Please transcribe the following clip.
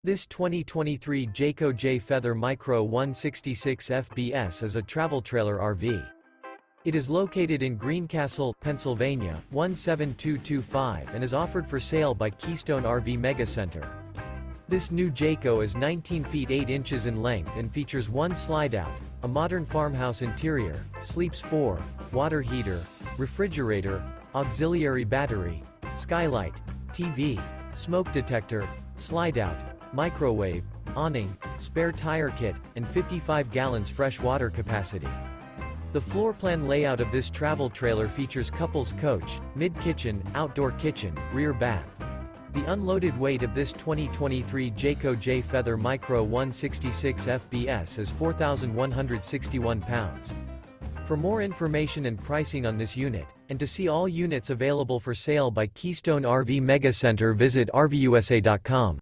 This 2023 Jayco Jay Feather Micro 166 FBS is a travel trailer RV. It is located in Greencastle, Pennsylvania, 17225 and is offered for sale by Keystone RV MEGA Center. This new Jayco is 19 feet 8 inches in length and features one slide-out, a modern farmhouse interior, sleeps 4, water heater, refrigerator, auxiliary battery, skylight, TV, smoke detector, slide-out, microwave, awning, spare tire kit, and 55 gallons fresh water capacity. The floor plan layout of this travel trailer features couples coach, mid-kitchen, outdoor kitchen, rear bath. The unloaded weight of this 2023 Jayco Jay Feather Micro 166 FBS is 4,161 pounds. For more information and pricing on this unit, and to see all units available for sale by Keystone RV MEGA Center, visit RVUSA.com.